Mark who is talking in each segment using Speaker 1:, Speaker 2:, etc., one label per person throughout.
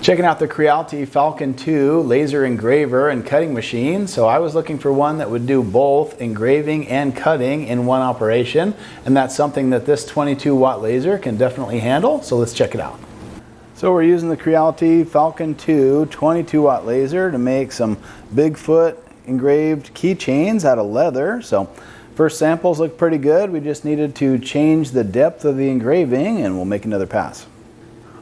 Speaker 1: Checking out the Creality Falcon 2 laser engraver and cutting machine. So I was looking for one that would do both engraving and cutting in one operation, and that's something that this 22-watt laser can definitely handle. So let's check it out. So we're using the Creality Falcon 2 22-watt laser to make some Bigfoot engraved keychains out of leather. So first samples look pretty good. We just needed to change the depth of the engraving and we'll make another pass.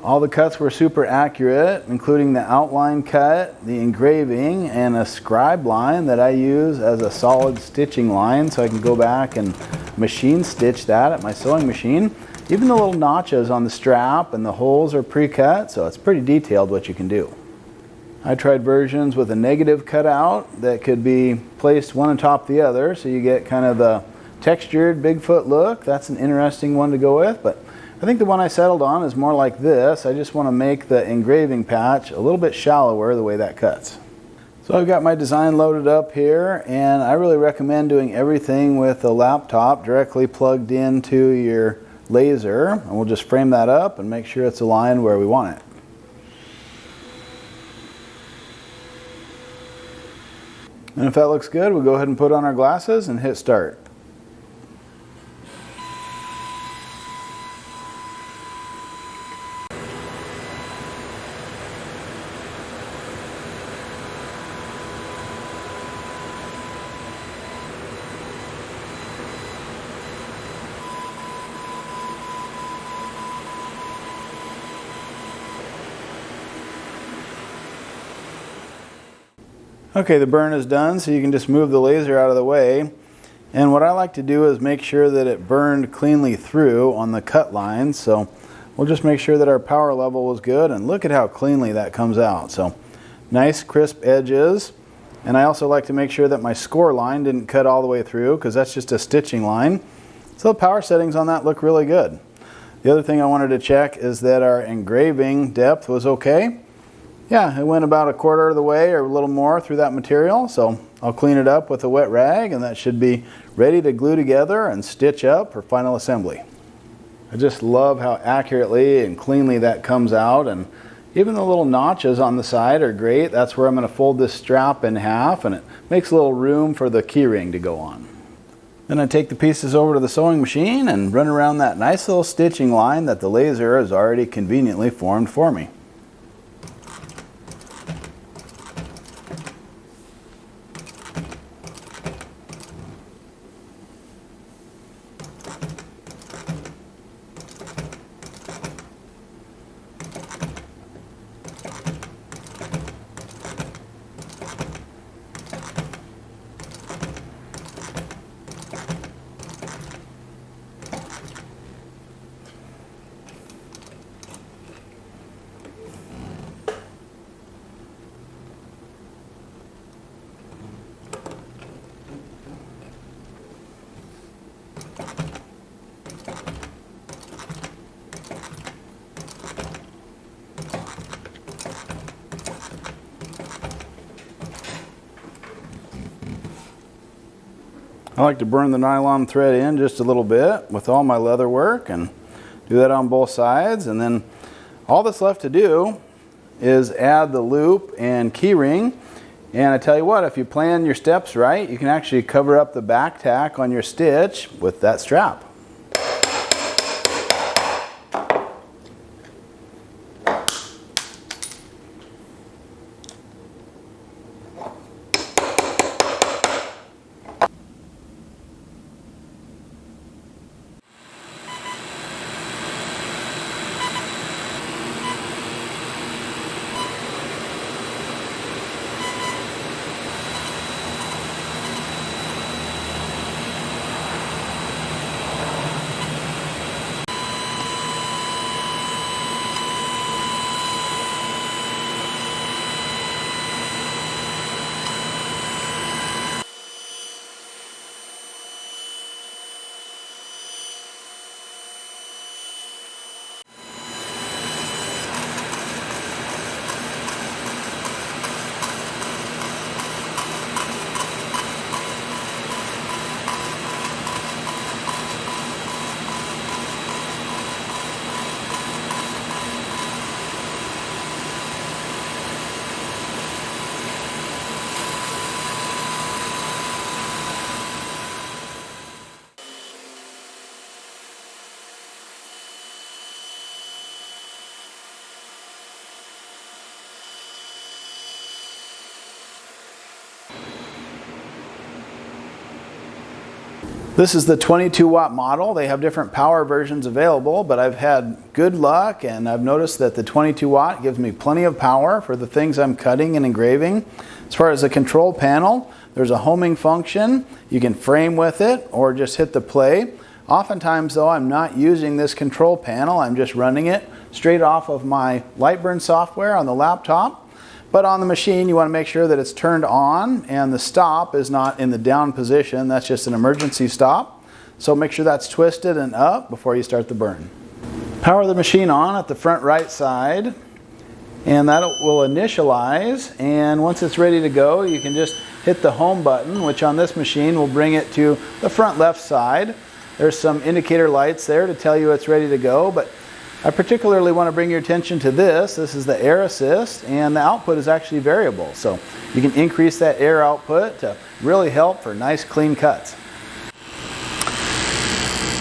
Speaker 1: All the cuts were super accurate, including the outline cut, the engraving, and a scribe line that I use as a solid stitching line so I can go back and machine stitch that at my sewing machine. Even the little notches on the strap and the holes are pre-cut, so it's pretty detailed what you can do. I tried versions with a negative cutout that could be placed one on top of the other, so you get kind of the textured Bigfoot look. That's an interesting one to go with, but I think the one I settled on is more like this. I just want to make the engraving patch a little bit shallower the way that cuts. So I've got my design loaded up here, and I really recommend doing everything with the laptop directly plugged into your laser, and we'll just frame that up and make sure it's aligned where we want it. And if that looks good, we'll go ahead and put on our glasses and hit start. Okay, the burn is done, so you can just move the laser out of the way. And what I like to do is make sure that it burned cleanly through on the cut lines. So we'll just make sure that our power level was good, and look at how cleanly that comes out. So nice crisp edges. And I also like to make sure that my score line didn't cut all the way through, because that's just a stitching line. So the power settings on that look really good. The other thing I wanted to check is that our engraving depth was okay. Yeah, it went about a quarter of the way or a little more through that material, so I'll clean it up with a wet rag and that should be ready to glue together and stitch up for final assembly. I just love how accurately and cleanly that comes out, and even the little notches on the side are great. That's where I'm going to fold this strap in half, and it makes a little room for the key ring to go on. Then I take the pieces over to the sewing machine and run around that nice little stitching line that the laser has already conveniently formed for me. I like to burn the nylon thread in just a little bit with all my leather work, and do that on both sides. And then all that's left to do is add the loop and key ring. And I tell you what, if you plan your steps right, you can actually cover up the back tack on your stitch with that strap. This is the 22 watt model. They have different power versions available, but I've had good luck and I've noticed that the 22 watt gives me plenty of power for the things I'm cutting and engraving. As far as the control panel, there's a homing function. You can frame with it or just hit the play. Oftentimes though, I'm not using this control panel. I'm just running it straight off of my Lightburn software on the laptop. But on the machine, you want to make sure that it's turned on and the stop is not in the down position. That's just an emergency stop. So make sure that's twisted and up before you start the burn. Power the machine on at the front right side, and that will initialize. And once it's ready to go, you can just hit the home button, which on this machine will bring it to the front left side. There's some indicator lights there to tell you it's ready to go, but I particularly want to bring your attention to this. This is the air assist, and the output is actually variable. So you can increase that air output to really help for nice clean cuts.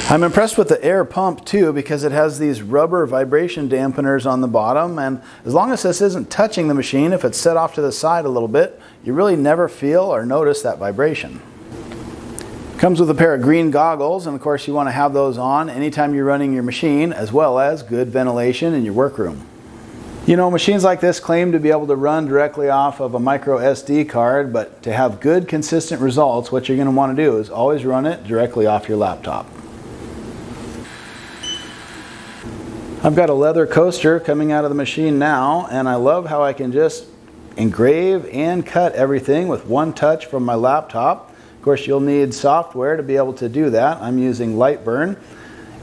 Speaker 1: I'm impressed with the air pump too, because it has these rubber vibration dampeners on the bottom, and as long as this isn't touching the machine, if it's set off to the side a little bit, you really never feel or notice that vibration. Comes with a pair of green goggles, and of course you want to have those on anytime you're running your machine, as well as good ventilation in your workroom. You know, machines like this claim to be able to run directly off of a micro SD card, but to have good consistent results, what you're going to want to do is always run it directly off your laptop. I've got a leather coaster coming out of the machine now, and I love how I can just engrave and cut everything with one touch from my laptop. Of course, you'll need software to be able to do that. I'm using Lightburn.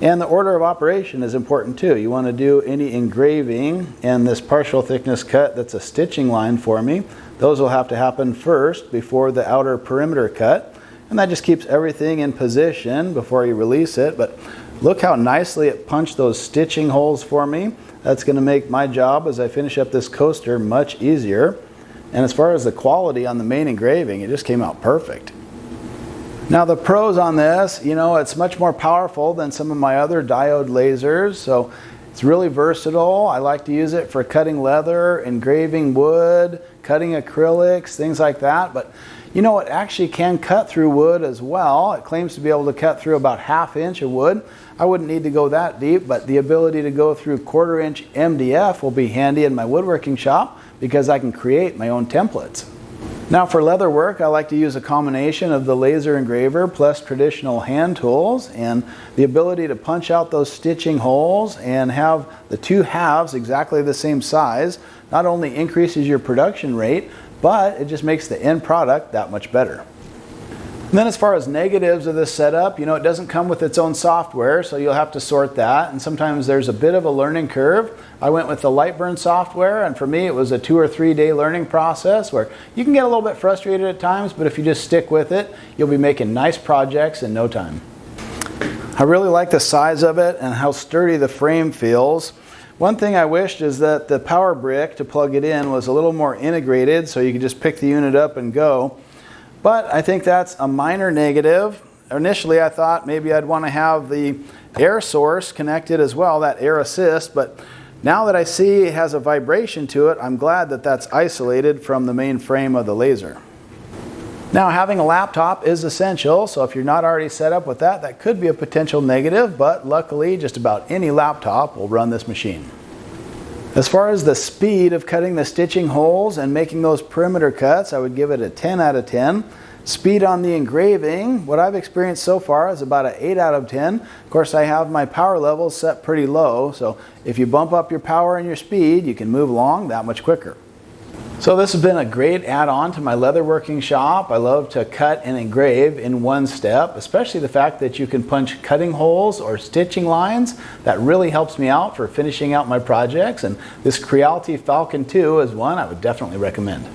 Speaker 1: And the order of operation is important too. You want to do any engraving and this partial thickness cut that's a stitching line for me. Those will have to happen first before the outer perimeter cut. And that just keeps everything in position before you release it. But look how nicely it punched those stitching holes for me. That's going to make my job as I finish up this coaster much easier. And as far as the quality on the main engraving, it just came out perfect. Now the pros on this, you know, it's much more powerful than some of my other diode lasers, so it's really versatile. I like to use it for cutting leather, engraving wood, cutting acrylics, things like that. But you know, it actually can cut through wood as well. It claims to be able to cut through about 1/2 inch of wood. I wouldn't need to go that deep, but the ability to go through 1/4 inch MDF will be handy in my woodworking shop because I can create my own templates. Now for leather work, I like to use a combination of the laser engraver plus traditional hand tools, and the ability to punch out those stitching holes and have the two halves exactly the same size not only increases your production rate, but it just makes the end product that much better. And then as far as negatives of this setup, you know, it doesn't come with its own software, so you'll have to sort that, and sometimes there's a bit of a learning curve. I went with the Lightburn software, and for me it was a 2 or 3 day learning process where you can get a little bit frustrated at times, but if you just stick with it, you'll be making nice projects in no time. I really like the size of it and how sturdy the frame feels. One thing I wished is that the power brick to plug it in was a little more integrated so you could just pick the unit up and go. But I think that's a minor negative. Initially I thought maybe I'd want to have the air source connected as well, that air assist, but now that I see it has a vibration to it, I'm glad that that's isolated from the main frame of the laser. Now having a laptop is essential, so if you're not already set up with that, that could be a potential negative, but luckily just about any laptop will run this machine. As far as the speed of cutting the stitching holes and making those perimeter cuts, I would give it a 10 out of 10. Speed on the engraving, what I've experienced so far is about an 8 out of 10. Of course, I have my power levels set pretty low, so if you bump up your power and your speed, you can move along that much quicker. So this has been a great add-on to my leatherworking shop. I love to cut and engrave in one step, especially the fact that you can punch cutting holes or stitching lines. That really helps me out for finishing out my projects, and this Creality Falcon 2 is one I would definitely recommend.